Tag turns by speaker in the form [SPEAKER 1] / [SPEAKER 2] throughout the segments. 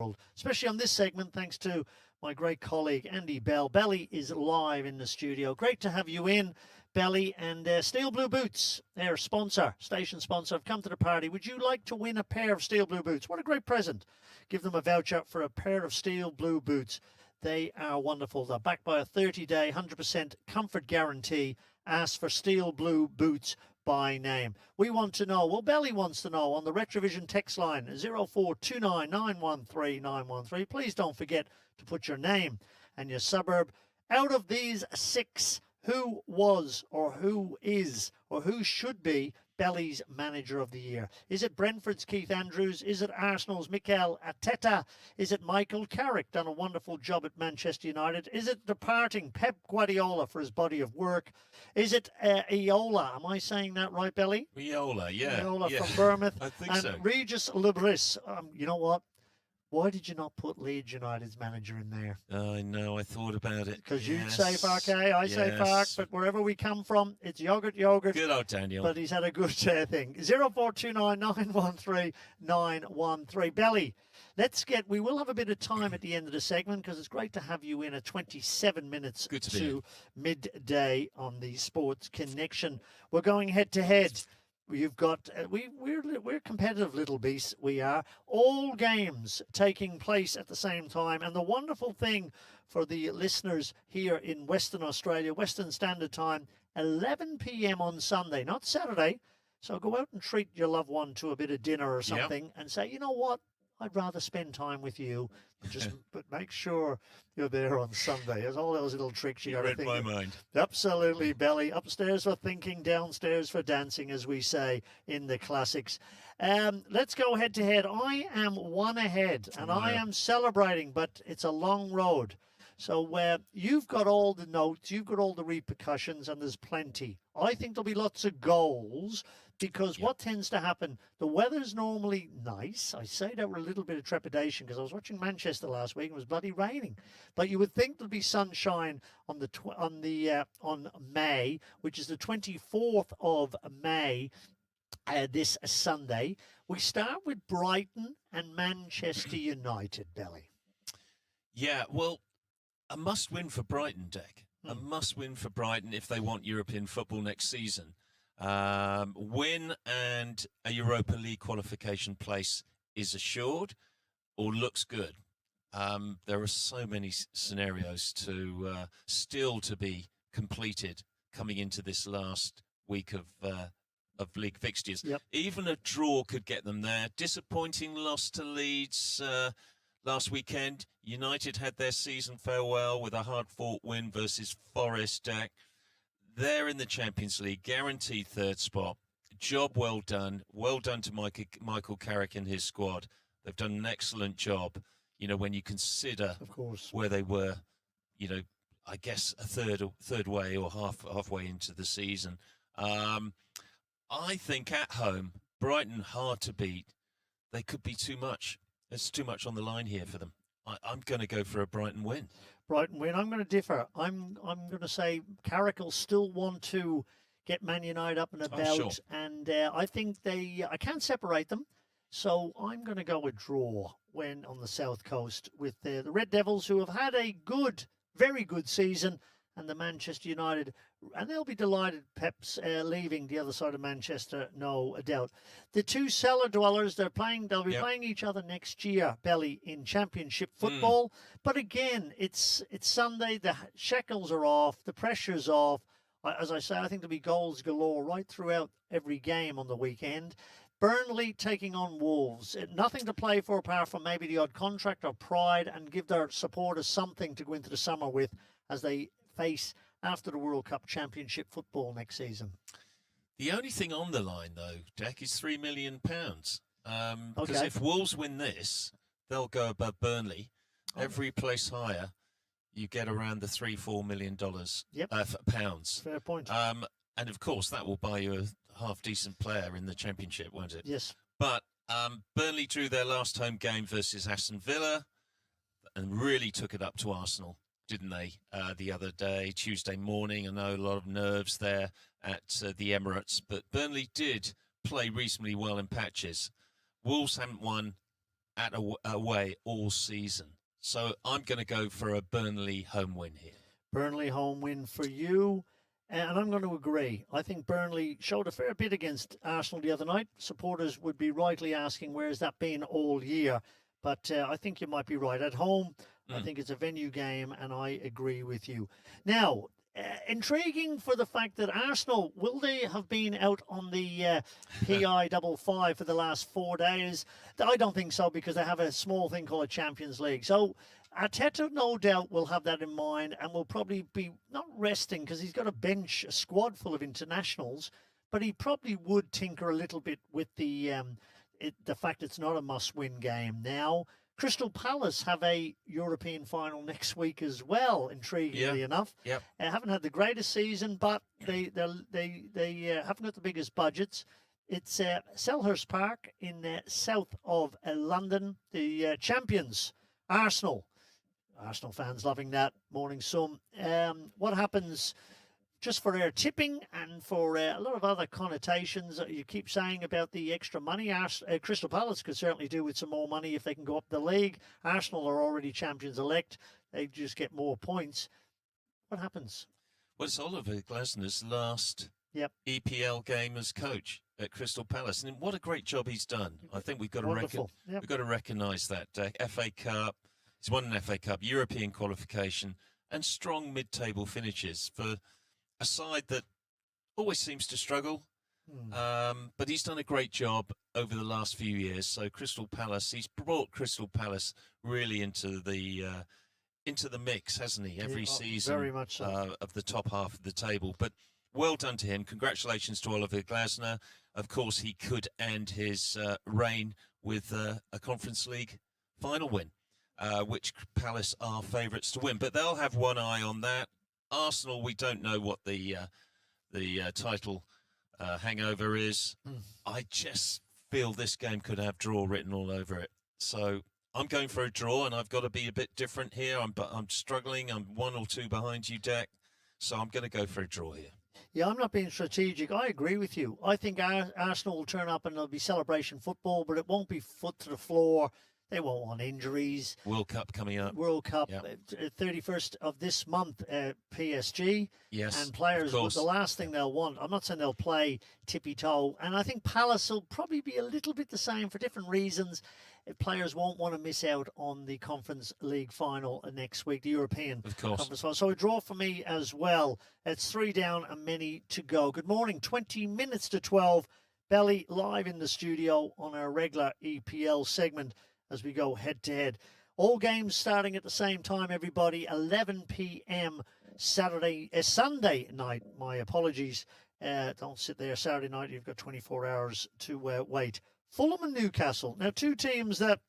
[SPEAKER 1] travelled, especially on this segment, thanks to my great colleague, Andy Bell. Belly is live in the studio. Great to have you in, Belly. And Steel Blue Boots, their sponsor, station sponsor, have come to the party. Would you like to win a pair of Steel Blue Boots? What a great present. Give them a voucher for a pair of Steel Blue Boots. They are wonderful. They're backed by a 30-day, 100% comfort guarantee. Ask for Steel Blue Boots by name. We want to know, well, Belly wants to know on the Retrovision text line 0429 913 913. Please don't forget to put your name and your suburb. Out of these six, who was or who is or who should be Belly's Manager of the Year? Is it Brentford's Keith Andrews? Is it Arsenal's Mikel Arteta? Is it Michael Carrick, done a wonderful job at Manchester United? Is it departing Pep Guardiola for his body of work? Is it Iola? Am I saying that right, Belly?
[SPEAKER 2] Iola, yeah.
[SPEAKER 1] Iola from Bournemouth.
[SPEAKER 2] I think
[SPEAKER 1] and
[SPEAKER 2] so.
[SPEAKER 1] Regis Lebris. You know what? Why did you not put Leeds United's manager in there?
[SPEAKER 2] I know, I thought about it.
[SPEAKER 1] Because you'd say Farke, I say Fark, but wherever we come from, it's yogurt.
[SPEAKER 2] Good old Daniel.
[SPEAKER 1] But he's had a good thing. 0429 913 913. Belly, we will have a bit of time at the end of the segment because it's great to have you in at 27 minutes to midday on the Sports Connection. We're going head to head. You've got we're competitive little beasts. We are all games taking place at the same time, and the wonderful thing for the listeners here in Western Australia, Western Standard Time, 11 p.m. on Sunday, not Saturday. So go out and treat your loved one to a bit of dinner or something, and say, you know what, I'd rather spend time with you. But make sure you're there on Sunday. There's all those little tricks you got to think.
[SPEAKER 2] Read my mind.
[SPEAKER 1] Absolutely, Belly. Upstairs for thinking, downstairs for dancing, as we say in the classics. Let's go head to head. I am one ahead, and I am celebrating, but it's a long road. So you've got all the notes, you've got all the repercussions, and there's plenty. I think there'll be lots of goals. Because what tends to happen, the weather's normally nice. I say that with a little bit of trepidation because I was watching Manchester last week and it was bloody raining. But you would think there'd be sunshine on May, which is the 24th of May, this Sunday. We start with Brighton and Manchester United, Belly.
[SPEAKER 2] Yeah, well, a must-win for Brighton, Deck. A must-win for Brighton if they want European football next season. Win and a Europa League qualification place is assured or looks good. There are so many scenarios still to be completed coming into this last week of league fixtures.
[SPEAKER 1] Yep.
[SPEAKER 2] Even a draw could get them there. Disappointing loss to Leeds last weekend. United had their season farewell with a hard-fought win versus Forest, Deck. They're in the Champions League, guaranteed third spot. Job well done. Well done to Michael Carrick and his squad. They've done an excellent job, when you consider
[SPEAKER 1] of course
[SPEAKER 2] where they were, I guess a third way or halfway into the season. I think at home, Brighton hard to beat. They could be too much. There's too much on the line here for them. I'm going to go for a Brighton win.
[SPEAKER 1] Brighton win. I'm going to differ. I'm going to say Carrick will still want to get Man United up and about,
[SPEAKER 2] sure.
[SPEAKER 1] And I think I can't separate them. So I'm going to go with draw when on the South Coast with the Red Devils, who have had a very good season, and the Manchester United, and they'll be delighted Pep's leaving the other side of Manchester, no doubt. The two cellar dwellers, they'll be playing each other next year, Belly, in Championship football. But again, it's Sunday, the shackles are off, the pressure's off. As I say, I think there'll be goals galore right throughout every game on the weekend. Burnley taking on Wolves. Nothing to play for apart from maybe the odd contract or pride, and give their supporters something to go into the summer with as they face after the World Cup Championship football next season.
[SPEAKER 2] The only thing on the line, though, Jack, is £3 million. Because if Wolves win this, they'll go above Burnley. Every place higher, you get around the $3-4 million pounds.
[SPEAKER 1] Fair point.
[SPEAKER 2] And of course, that will buy you a half-decent player in the Championship, won't it?
[SPEAKER 1] Yes.
[SPEAKER 2] But Burnley drew their last home game versus Aston Villa and really took it up to Arsenal, didn't they, the other day, Tuesday morning? I know a lot of nerves there at the Emirates, but Burnley did play reasonably well in patches. Wolves haven't won away all season. So I'm going to go for a Burnley home win here.
[SPEAKER 1] Burnley home win for you. And I'm going to agree. I think Burnley showed a fair bit against Arsenal the other night. Supporters would be rightly asking, where's that been all year? But I think you might be right. At home, I think it's a venue game, and I agree with you. Now, intriguing for the fact that Arsenal, will they have been out on the PI 55 for the last 4 days? I don't think so, because they have a small thing called a Champions League. So Arteta, no doubt, will have that in mind and will probably be not resting, because he's got a squad full of internationals, but he probably would tinker a little bit with the fact it's not a must-win game now. Crystal Palace have a European final next week as well, intriguingly enough.
[SPEAKER 2] Yep.
[SPEAKER 1] Haven't had the greatest season, but they haven't got the biggest budgets. It's Selhurst Park in south of London. The champions, Arsenal. Arsenal fans loving that. Morning sun. What happens just for our tipping and for a lot of other connotations you keep saying about the extra money? Crystal Palace could certainly do with some more money if they can go up the league. Arsenal are already champions-elect. They just get more points. What happens?
[SPEAKER 2] Well, it's Oliver Glasner's last EPL game as coach at Crystal Palace, and what a great job he's done. I think we've got to recognise that. FA Cup, he's won an FA Cup, European qualification, and strong mid-table finishes for a side that always seems to struggle. But he's done a great job over the last few years. So Crystal Palace, he's brought Crystal Palace really into the mix, hasn't he? Every season,
[SPEAKER 1] very much so.
[SPEAKER 2] Of the top half of the table. But well done to him. Congratulations to Oliver Glasner. Of course, he could end his reign with a Conference League final win, which Palace are favourites to win. But they'll have one eye on that. Arsenal, we don't know what the title hangover is. I just feel this game could have draw written all over it. So I'm going for a draw, and I've got to be a bit different here. I'm struggling. I'm 1 or 2 behind you, Dak. So I'm going to go for a draw here.
[SPEAKER 1] Yeah, I'm not being strategic. I agree with you. I think Arsenal will turn up and there'll be celebration football, but it won't be foot to the floor. They won't want injuries.
[SPEAKER 2] World Cup coming up.
[SPEAKER 1] World Cup, 31st of this month, PSG.
[SPEAKER 2] Yes,
[SPEAKER 1] and players, the last thing they'll want, I'm not saying they'll play tippy-toe, and I think Palace will probably be a little bit the same for different reasons. Players won't want to miss out on the Conference League final next week, the European Conference final. So a draw for me as well. It's 3 down and many to go. Good morning, 20 minutes to 12. Belly live in the studio on our regular EPL segment as we go head-to-head. All games starting at the same time, everybody, 11 p.m. Sunday night. My apologies. Don't sit there Saturday night. You've got 24 hours to wait. Fulham and Newcastle. Now, 2 teams that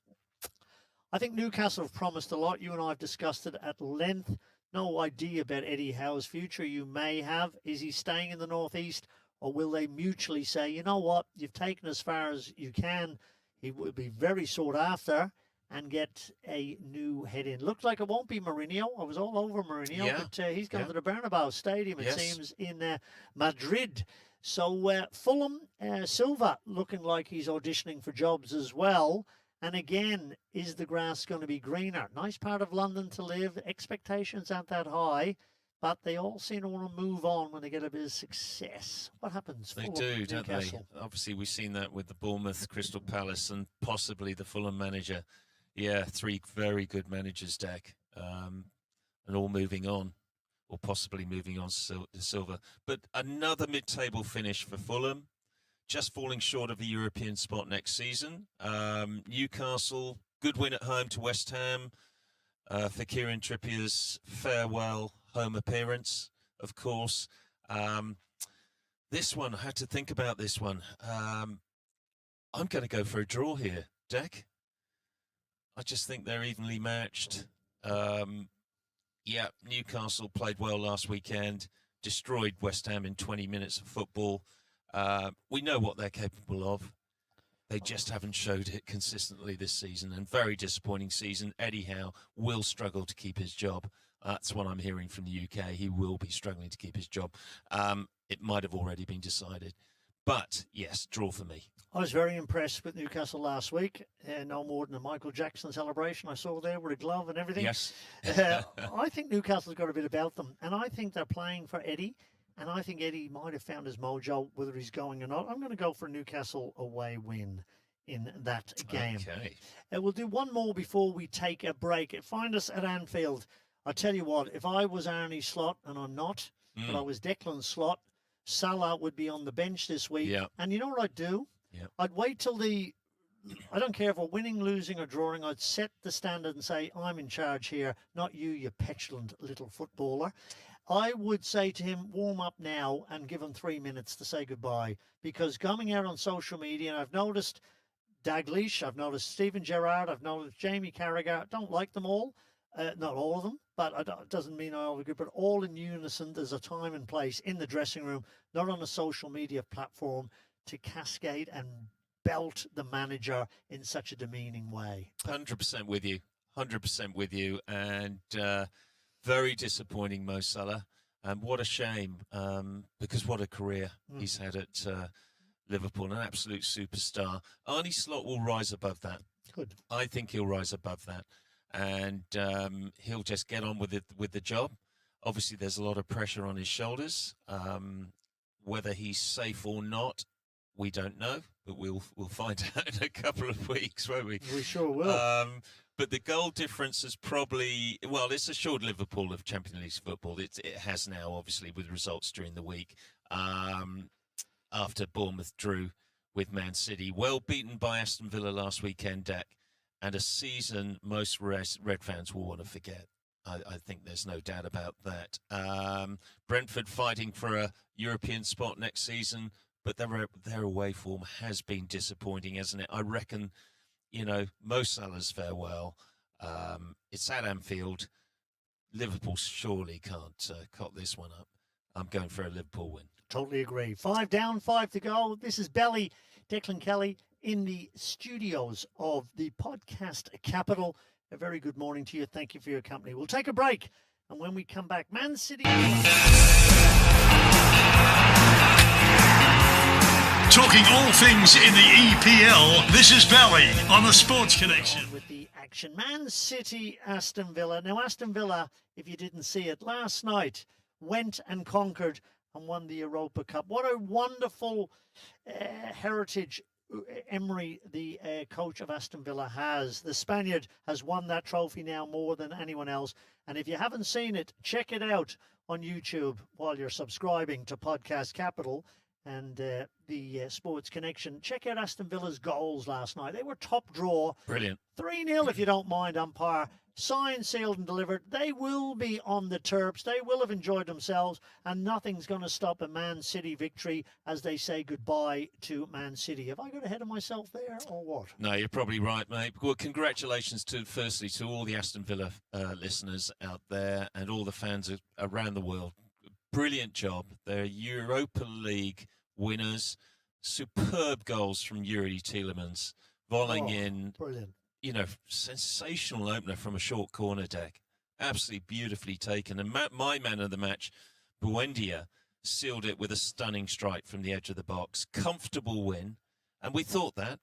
[SPEAKER 1] I think Newcastle have promised a lot. You and I have discussed it at length. No idea about Eddie Howe's future. You may have. Is he staying in the Northeast, or will they mutually say, you know what, you've taken as far as you can. He will be very sought after and get a new head in. Looks like it won't be Mourinho. I was all over Mourinho, but he's gone to the Bernabeu Stadium, it seems, in Madrid. So Fulham, Silva looking like he's auditioning for jobs as well. And again, is the grass going to be greener? Nice part of London to live. Expectations aren't that high. But they all seem to want to move on when they get a bit of success. What happens?
[SPEAKER 2] They do, don't they? Obviously, we've seen that with the Bournemouth, Crystal Palace, and possibly the Fulham manager. Yeah, 3 very good managers, Dak, and all moving on, or possibly moving on to Silva. But another mid-table finish for Fulham, just falling short of a European spot next season. Newcastle, good win at home to West Ham. For Kieran Trippier's farewell home appearance, of course. This one, I had to think about this one. I'm going to go for a draw here, Dak. I just think they're evenly matched. Newcastle played well last weekend, destroyed West Ham in 20 minutes of football. We know what they're capable of. They just haven't showed it consistently this season, and very disappointing season. Eddie Howe will struggle to keep his job. That's what I'm hearing from the UK. He will be struggling to keep his job. It might have already been decided. But yes, draw for me.
[SPEAKER 1] I was very impressed with Newcastle last week. No more than a Michael Jackson celebration I saw there with a glove and everything.
[SPEAKER 2] Yes.
[SPEAKER 1] I think Newcastle's got a bit about them, and I think they're playing for Eddie. And I think Eddie might have found his mojo, whether he's going or not. I'm going to go for a Newcastle away win in that game.
[SPEAKER 2] Okay.
[SPEAKER 1] We'll do one more before we take a break. Find us at Anfield. I tell you what, if I was Arnie Slot, and I'm not, but I was Declan Slot, Salah would be on the bench this week.
[SPEAKER 2] Yeah.
[SPEAKER 1] And you know what I'd do?
[SPEAKER 2] Yeah.
[SPEAKER 1] I'd wait till I don't care if we're winning, losing, or drawing. I'd set the standard and say, I'm in charge here, not you, you petulant little footballer. I would say to him, warm up now and give him 3 minutes to say goodbye. Because coming out on social media, and I've noticed Dalglish, I've noticed Steven Gerrard, I've noticed Jamie Carragher. Don't like them all, not all of them, but it doesn't mean I all agree. But all in unison, there's a time and place in the dressing room, not on a social media platform, to cascade and belt the manager in such a demeaning way.
[SPEAKER 2] 100% with you. 100% with you. And very disappointing, Mo Salah. And what a shame, because what a career he's had at Liverpool, an absolute superstar. Arnie Slot will rise above that.
[SPEAKER 1] Good.
[SPEAKER 2] I think he'll rise above that. And he'll just get on with the job. Obviously, there's a lot of pressure on his shoulders. Whether he's safe or not, we don't know, but we'll find out in a couple of weeks, won't we?
[SPEAKER 1] We sure will.
[SPEAKER 2] But the goal difference is probably, well, it's assured Liverpool of Champions League football. It has now, obviously, with results during the week. After Bournemouth drew with Man City. Well beaten by Aston Villa last weekend, Dak. And a season most Red fans will want to forget. I think there's no doubt about that. Brentford fighting for a European spot next season. But their away form has been disappointing, hasn't it? I reckon, Mo Salah's farewell. It's at Anfield. Liverpool surely can't cop this one up. I'm going for a Liverpool win.
[SPEAKER 1] Totally agree. 5 down, 5 to go. This is Belly, Declan Kelly, in the studios of the podcast capital. A very good morning to you. Thank you for your company. We'll take a break. And when we come back, Man City...
[SPEAKER 3] Talking all things in the EPL, this is Belly on the Sports Connection.
[SPEAKER 1] With the action, Man City, Aston Villa. Now, Aston Villa, if you didn't see it, last night went and conquered and won the Europa Cup. What a wonderful heritage Emery, the coach of Aston Villa, has. The Spaniard has won that trophy now more than anyone else. And if you haven't seen it, check it out on YouTube while you're subscribing to Podcast Capital and the Sports Connection. Check out Aston Villa's goals last night. They were top draw.
[SPEAKER 2] Brilliant.
[SPEAKER 1] 3-0, if you don't mind, umpire. Signed, sealed and delivered. They will be on the Terps. They will have enjoyed themselves, and nothing's going to stop a Man City victory as they say goodbye to Man City. Have I got ahead of myself there or what?
[SPEAKER 2] No, you're probably right, mate. Well, congratulations firstly to all the Aston Villa listeners out there and all the fans around the world. Brilliant job. They're Europa League winners. Superb goals from Yuri Tielemans, volleying in.
[SPEAKER 1] Brilliant.
[SPEAKER 2] Sensational opener from a short corner, deck. Absolutely beautifully taken. And my man of the match, Buendia, sealed it with a stunning strike from the edge of the box. Comfortable win. And we thought that.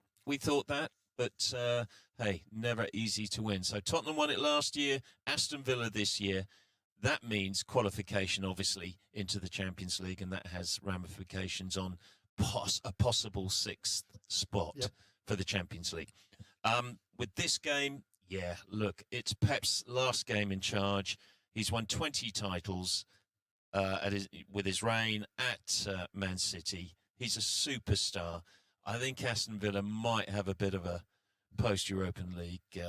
[SPEAKER 2] But, hey, never easy to win. So Tottenham won it last year, Aston Villa this year. That means qualification, obviously, into the Champions League, and that has ramifications on a possible sixth spot for the Champions League. With this game, it's Pep's last game in charge. He's won 20 titles with his reign at Man City. He's a superstar. I think Aston Villa might have a bit of a post-European League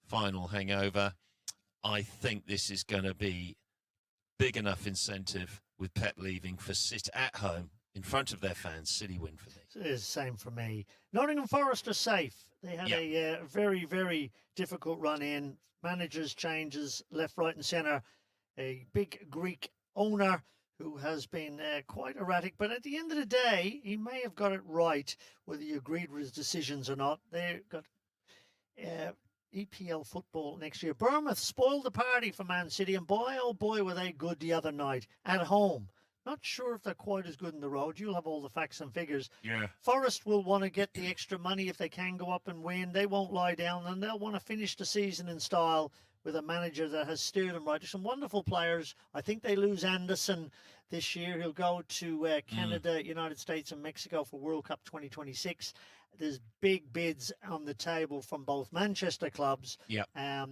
[SPEAKER 2] final hangover. I think this is going to be big enough incentive with Pep leaving for City at home in front of their fans. City win for me.
[SPEAKER 1] It's the same for me. Nottingham Forest are safe. They had a very, very difficult run in. Managers changes left, right and centre. A big Greek owner who has been quite erratic. But at the end of the day, he may have got it right, whether you agreed with his decisions or not. They've got EPL football next year. Bournemouth spoiled the party for Man City. And boy, oh boy, were they good the other night at home. Not sure if they're quite as good in the road. You'll have all the facts and figures.
[SPEAKER 2] Yeah.
[SPEAKER 1] Forest will want to get the extra money if they can go up and win. They won't lie down, and they'll want to finish the season in style with a manager that has steered them right. There's some wonderful players. I think they lose Anderson this year. He'll go to Canada, United States, and Mexico for World Cup 2026. There's big bids on the table from both Manchester clubs.
[SPEAKER 2] Yeah.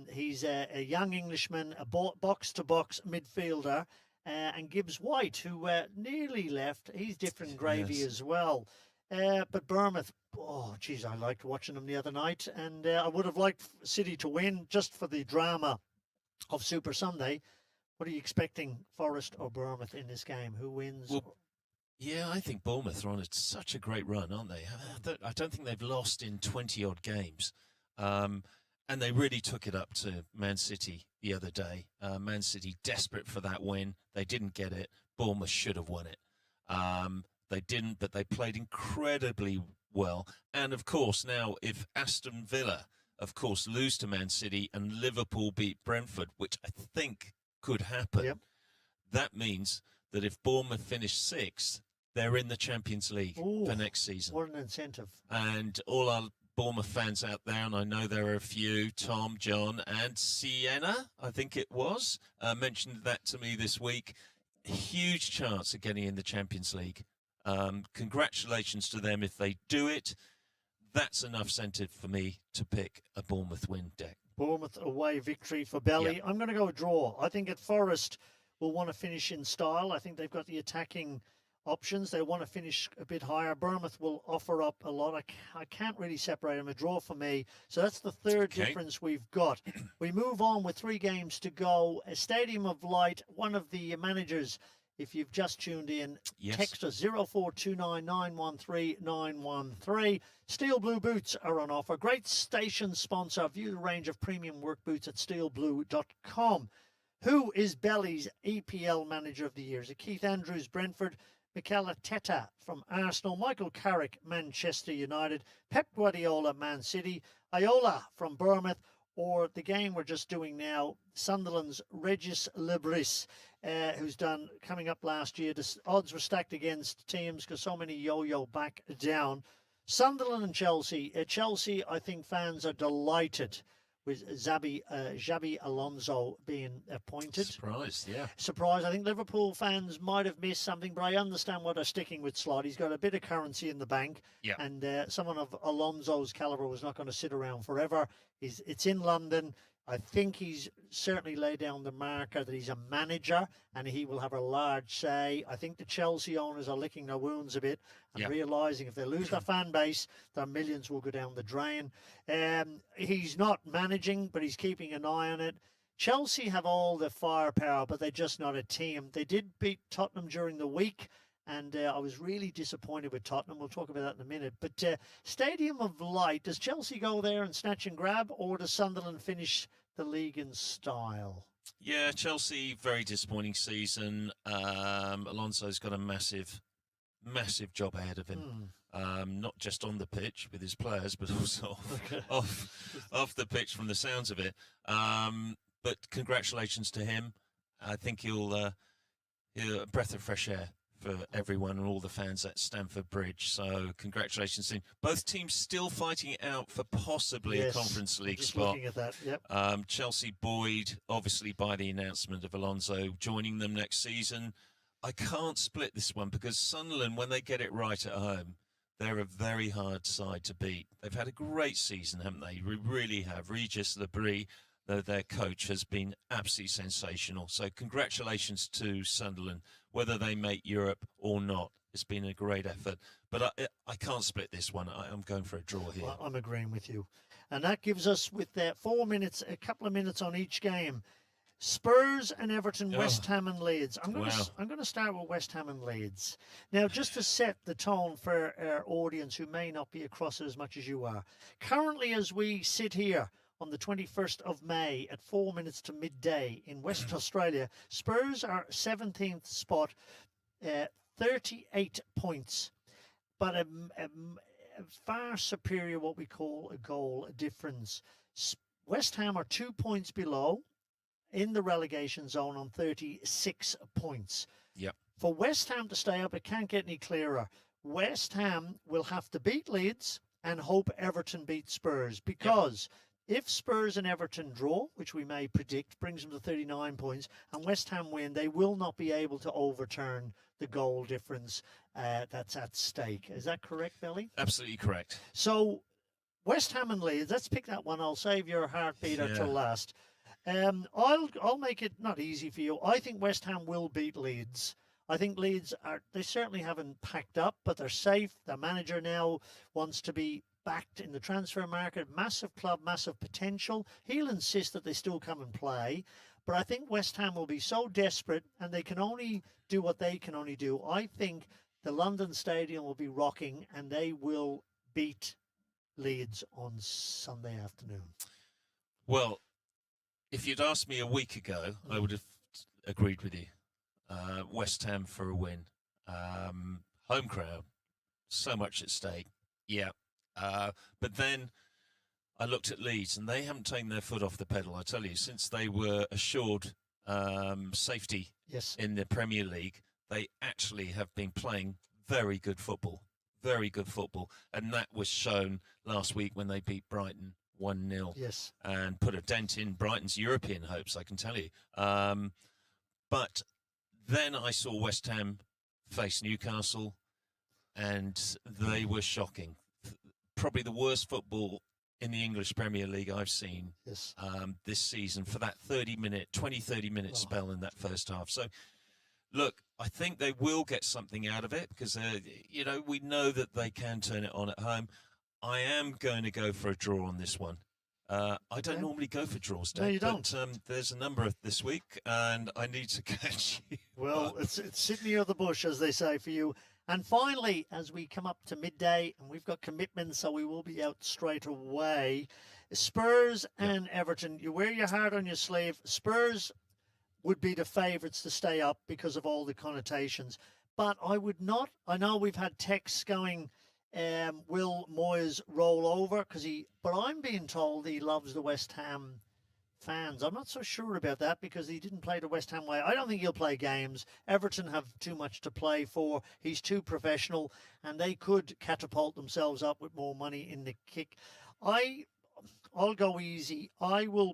[SPEAKER 1] He's a young Englishman, a box-to-box midfielder. And Gibbs White, who nearly left, he's different gravy as well. But Bournemouth, oh, geez, I liked watching them the other night. And I would have liked City to win just for the drama of Super Sunday. What are you expecting, Forest or Bournemouth, in this game? Who wins?
[SPEAKER 2] Well, yeah, I think Bournemouth are on such a great run, aren't they? I don't think they've lost in 20-odd games. And they really took it up to Man City the other day. Man City desperate for that win. They didn't get it. Bournemouth should have won it. They didn't, but they played incredibly well. And, of course, now if Aston Villa, of course, lose to Man City and Liverpool beat Brentford, which I think could happen, that means that if Bournemouth finish sixth, they're in the Champions League for next season.
[SPEAKER 1] What an incentive.
[SPEAKER 2] And all our Bournemouth fans out there, and I know there are a few, Tom, John, and Sienna, I think it was, mentioned that to me this week. Huge chance of getting in the Champions League. Congratulations to them if they do it. That's enough incentive for me to pick a Bournemouth win, Deck.
[SPEAKER 1] Bournemouth away victory for Belly.
[SPEAKER 2] Yep.
[SPEAKER 1] I'm going to go draw. I think at Forest will want to finish in style. I think they've got the attacking options. They want to finish a bit higher. Bournemouth will offer up a lot. I can't really separate them. A draw for me. So that's the third difference we've got. We move on with 3 games to go. A Stadium of Light, one of the managers, if you've just tuned in, text us 0429913913. Steel Blue boots are on offer. Great station sponsor. View the range of premium work boots at steelblue.com. Who is Belly's EPL Manager of the Year? Is it Keith Andrews, Brentford, Mikel Arteta from Arsenal, Michael Carrick, Manchester United, Pep Guardiola, Man City, Iola from Bournemouth, or the game we're just doing now, Sunderland's Regis Lebris, who's done coming up last year. The odds were stacked against teams because so many yo-yo back down. Sunderland and Chelsea. Chelsea, I think fans are delighted with Xabi Alonso being appointed.
[SPEAKER 2] Surprised.
[SPEAKER 1] Surprised. I think Liverpool fans might have missed something, but I understand why they're sticking with Slot. He's got a bit of currency in the bank, and someone of Alonso's calibre was not going to sit around forever. It's in London. I think he's certainly laid down the marker that he's a manager and he will have a large say. I think the Chelsea owners are licking their wounds a bit and realising if they lose their fan base, their millions will go down the drain. He's not managing, but he's keeping an eye on it. Chelsea have all the firepower, but they're just not a team. They did beat Tottenham during the week, and I was really disappointed with Tottenham. We'll talk about that in a minute. But Stadium of Light, does Chelsea go there and snatch and grab, or does Sunderland finish the league in style?
[SPEAKER 2] Yeah, Chelsea, very disappointing season. Alonso's got a massive job ahead of him. Not just on the pitch with his players, but also off the pitch from the sounds of it. But congratulations to him. I think he'll a breath of fresh air for everyone and all the fans at Stamford Bridge. So congratulations to him. Both teams still fighting it out for possibly a Conference League spot.
[SPEAKER 1] Looking at that,
[SPEAKER 2] Chelsea buoyed, obviously, by the announcement of Alonso joining them next season. I can't split this one because Sunderland, when they get it right at home, they're a very hard side to beat. They've had a great season, haven't they? We really have. Regis Lebris, their coach, has been absolutely sensational. So congratulations to Sunderland, whether they make Europe or not. It's been a great effort. But I can't split this one. I'm going for a draw here.
[SPEAKER 1] Well, I'm agreeing with you. And that gives us, with 4 minutes, a couple of minutes on each game, Spurs and Everton, West Ham and Leeds. I'm going to start with West Ham and Leeds. Now, just to set the tone for our audience who may not be across it as much as you are. Currently, as we sit here on the 21st of May at 4 minutes to midday in Western Australia, Spurs are 17th spot, 38 points, but a far superior what we call a goal difference. West Ham are 2 points below in the relegation zone on 36 points. For West Ham to stay up, it can't get any clearer. West Ham will have to beat Leeds and hope Everton beat Spurs, because if Spurs and Everton draw, which we may predict, brings them to 39 points, and West Ham win, they will not be able to overturn the goal difference that's at stake. Is that correct, Billy?
[SPEAKER 2] Absolutely correct.
[SPEAKER 1] So West Ham and Leeds, let's pick that one. I'll save your heartbeater till last. I'll make it not easy for you. I think West Ham will beat Leeds. I think Leeds they certainly haven't packed up, but they're safe. The manager now wants to be backed in the transfer market. Massive club, massive potential. He'll insist that they still come and play. But I think West Ham will be so desperate, and they can only do what they can only do. I think the London Stadium will be rocking, and they will beat Leeds on Sunday afternoon.
[SPEAKER 2] Well, if you'd asked me a week ago, I would have agreed with you. West Ham for a win. Home crowd, so much at stake. Yeah. But then I looked at Leeds, and they haven't taken their foot off the pedal, I tell you, since they were assured safety in the Premier League. They actually have been playing very good football. Very good football. And that was shown last week when they beat Brighton 1-0.
[SPEAKER 1] Yes.
[SPEAKER 2] And put a dent in Brighton's European hopes, I can tell you. But then I saw West Ham face Newcastle, and they were shocking. Probably the worst football in the English Premier League I've seen this season for that 30 minute spell in that first half. So, look, I think they will get something out of it because, we know that they can turn it on at home. I am going to go for a draw on this one. I don't normally go for draws, Dave.
[SPEAKER 1] No, you don't.
[SPEAKER 2] But there's a number this week, and I need to catch you.
[SPEAKER 1] Well, it's sitting near the bush, as they say, for you. And finally, as we come up to midday, and we've got commitments, so we will be out straight away. Spurs and Everton, you wear your heart on your sleeve. Spurs would be the favourites to stay up because of all the connotations. But I would not. I know we've had texts going, will Moyes roll over? But I'm being told he loves the West Ham fans. I'm not so sure about that because he didn't play the West Ham way. I don't think he'll play games. Everton have too much to play for. He's too professional, and they could catapult themselves up with more money in the kick. I'll go easy. I'm going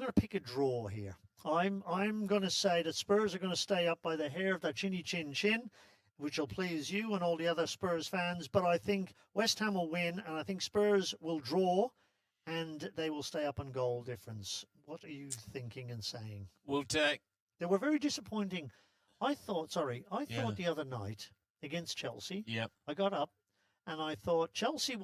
[SPEAKER 1] to pick a draw here. I'm going to say that Spurs are going to stay up by the hair of their chinny chin chin, which will please you and all the other Spurs fans. But I think West Ham will win, and I think Spurs will draw, and they will stay up on goal difference. What are you thinking and saying?
[SPEAKER 2] Well, Jack,
[SPEAKER 1] they were very disappointing. I thought the other night against Chelsea, I got up and I thought Chelsea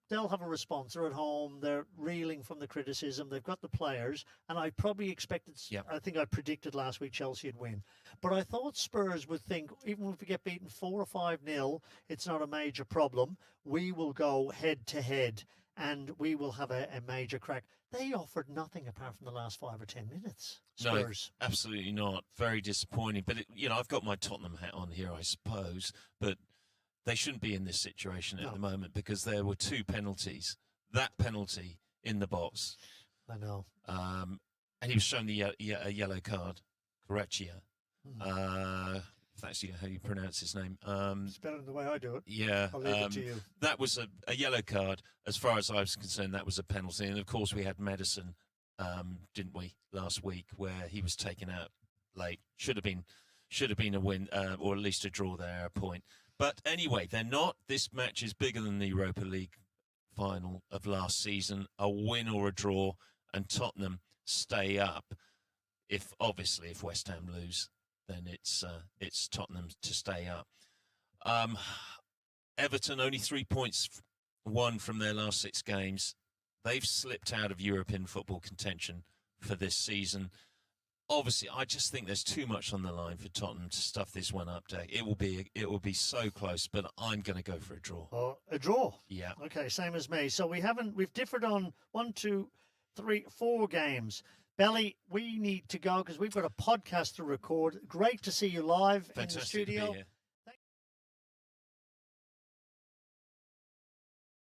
[SPEAKER 1] they'll have a response. They're at home. They're reeling from the criticism. They've got the players. And I probably expected, I think I predicted last week Chelsea would win. But I thought Spurs would think, even if we get beaten 4 or 5-0, it's not a major problem. We will go head to head and we will have a major crack. They offered nothing apart from the last 5 or 10 minutes. Spurs.
[SPEAKER 2] No, absolutely not. Very disappointing. But, I've got my Tottenham hat on here, I suppose. But they shouldn't be in this situation at the moment because there were 2 penalties. That penalty in the box.
[SPEAKER 1] I know.
[SPEAKER 2] And he was shown a yellow card. Correcchia. If that's how you pronounce his name.
[SPEAKER 1] It's better than the way I do it.
[SPEAKER 2] Yeah.
[SPEAKER 1] I'll leave it to you.
[SPEAKER 2] That was a yellow card. As far as I was concerned, that was a penalty. And, of course, we had Madison, didn't we, last week, where he was taken out late. Should have been a win, or at least a draw there, a point. But anyway, they're not. This match is bigger than the Europa League final of last season. A win or a draw, and Tottenham stay up. If West Ham lose, then it's Tottenham to stay up. Everton only 3 points won from their last 6 games. They've slipped out of European football contention for this season. Obviously, I just think there's too much on the line for Tottenham to stuff this one up, Dave. It will be so close, but I'm going to go for a draw.
[SPEAKER 1] Oh, a draw?
[SPEAKER 2] Yeah.
[SPEAKER 1] Okay, same as me. So we've differed on 1, 2, 3, 4 games. Belly, we need to go because we've got a podcast to record. Great to see you live in the studio.
[SPEAKER 2] Fantastic to be here.